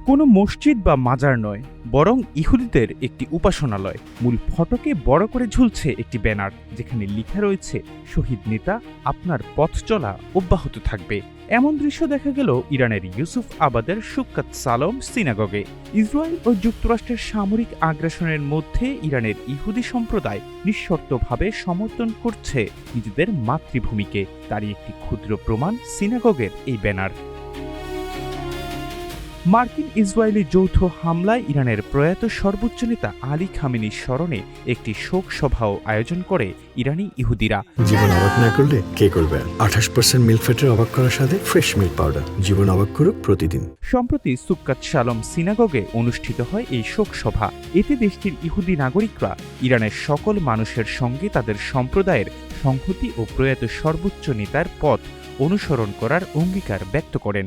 কোনো মসজিদ বা মাজার নয়, বরং ইহুদিদের একটি উপাসনালয়। মূল ফটকে বড় করে ঝুলছে একটি ব্যানার, যেখানে লেখা রয়েছে, শহীদ নেতা, আপনার পথ চলা অব্যাহত থাকবে। এমন দৃশ্য দেখা গেল ইরানের ইউসুফ আবাদের সুক্কাত সালম সিনাগগে। ইসরায়েল ও যুক্তরাষ্ট্রের সামরিক আগ্রাসনের মধ্যে ইরানের ইহুদি সম্প্রদায় নিঃশর্তভাবে সমর্থন করছে নিজেদের মাতৃভূমিকে। তারই একটি ক্ষুদ্র প্রমাণ সিনাগগের এই ব্যানার। মার্কিন ইসরায়েলি যৌথ হামলায় ইরানের প্রয়াত সর্বোচ্চ নেতা আলী খামেনির স্মরণে একটি শোক সভাও আয়োজন করে ইরানি ইহুদিরা। জীবন অবাক না করলে কে করবে? 28% মিল্ক ফ্যাটের অবাক করার সাথে ফ্রেশ মিল্ক পাউডার। জীবন অবাক করুক প্রতিদিন। সম্প্রতি সুক্কাত শালম সিনাগগে অনুষ্ঠিত হয় এই শোক সভা। এতে দেশটির ইহুদি নাগরিকরা ইরানের সকল মানুষের সঙ্গে তাদের সম্প্রদায়ের সংহতি ও প্রয়াত সর্বোচ্চ নেতার পথ অনুসরণ করার অঙ্গীকার ব্যক্ত করেন।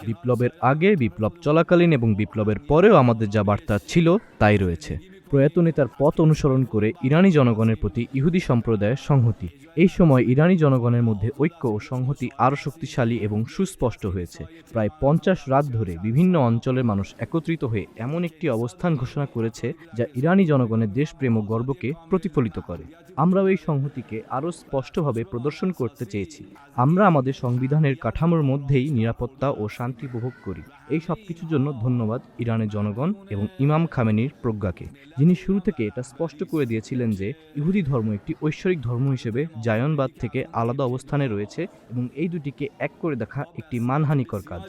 বিপ্লবের আগে, বিপ্লব চলাকালীন এবং বিপ্লবের পরেও আমাদের যা বার্তা ছিল তাই রয়েছে। প্রয়াত নেতার পথ অনুসরণ করে ইরানি জনগণের প্রতি ইহুদি সম্প্রদায়ের সংহতি। এই সময় ইরানি জনগণের মধ্যে ঐক্য ও সংহতি আরও শক্তিশালী এবং সুস্পষ্ট হয়েছে। প্রায় 50 রাত ধরে বিভিন্ন অঞ্চলের মানুষ একত্রিত হয়ে এমন একটি অবস্থান ঘোষণা করেছে যা ইরানি জনগণের দেশপ্রেম ও গর্বকে প্রতিফলিত করে। আমরাও এই সংহতিকে আরও স্পষ্টভাবে প্রদর্শন করতে চেয়েছি। আমরা আমাদের সংবিধানের কাঠামোর মধ্যেই নিরাপত্তা ও শান্তি উপভোগ করি। এই সবকিছুর জন্য ধন্যবাদ ইরানের জনগণ এবং ইমাম খামেনির প্রজ্ঞাকে, যিনি শুরু থেকে এটা স্পষ্ট করে দিয়েছিলেন যে ইহুদি ধর্ম একটি ঐশ্বরিক ধর্ম হিসেবে জায়নবাদ থেকে আলাদা অবস্থানে রয়েছে এবং এই দুটিকে এক করে দেখা একটি মানহানিকর কাজ।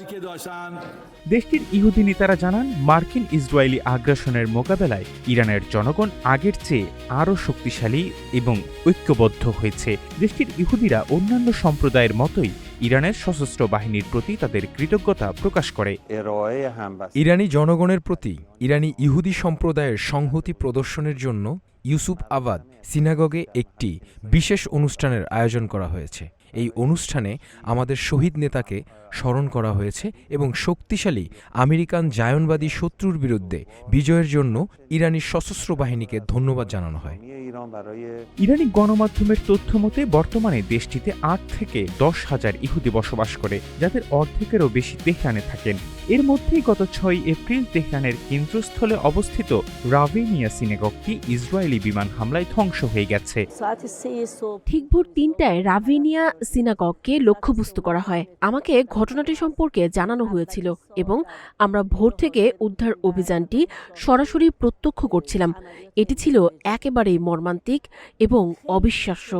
দেশটির ইহুদি নেতারা জানান, মার্কিন ইসরায়েলি আগ্রাসনের মোকাবেলায় ইরানের জনগণ আগের চেয়ে আরও শক্তিশালী এবং ঐক্যবদ্ধ হয়েছে। দেশটির ইহুদিরা অন্যান্য সম্প্রদায়ের মতোই ইরানের সশস্ত্র বাহিনীর প্রতি তাদের কৃতজ্ঞতা প্রকাশ করে। ইরানি জনগণের প্রতি ইরানি ইহুদি সম্প্রদায়ের সংহতি প্রদর্শনের জন্য ইউসুফ আবাদ সিনাগগে একটি বিশেষ অনুষ্ঠানের আয়োজন করা হয়েছে। এই অনুষ্ঠানে আমাদের শহীদ নেতাকে স্মরণ করা হয়েছে এবং শক্তিশালী আমেরিকান জায়নবাদী শত্রুর বিরুদ্ধে বিজয়ের জন্য ইরানি সশস্ত্র বাহিনীকে ধন্যবাদ জানানো হয়। ইরানি গণমাধ্যমের তথ্য মতে বর্তমানে দেশটিতে 8 থেকে 10 হাজার ইহুদি বসবাস করে, যাদের অর্ধেকেরও বেশি তেহরানে থাকেন। এর মধ্যেই গত 6 এপ্রিল তেহরানের কেন্দ্রস্থলে অবস্থিত রাভেনিয়া সিনাগগটি ইসরায়েলি বিমান হামলায় ধ্বংস হয়ে গেছে। ঠিক ভোর 3টায় রাভেনিয়া সিনাগগকে লক্ষ্যবস্তু করা হয়। আমাকে ঘটনাটি সম্পর্কে জানানো হয়েছিল এবং আমরা ভোর থেকে উদ্ধার অভিযানটি সরাসরি প্রত্যক্ষ করছিলাম। এটি ছিল একেবারেই মর্মান্তিক এবং অবিশ্বাস্য।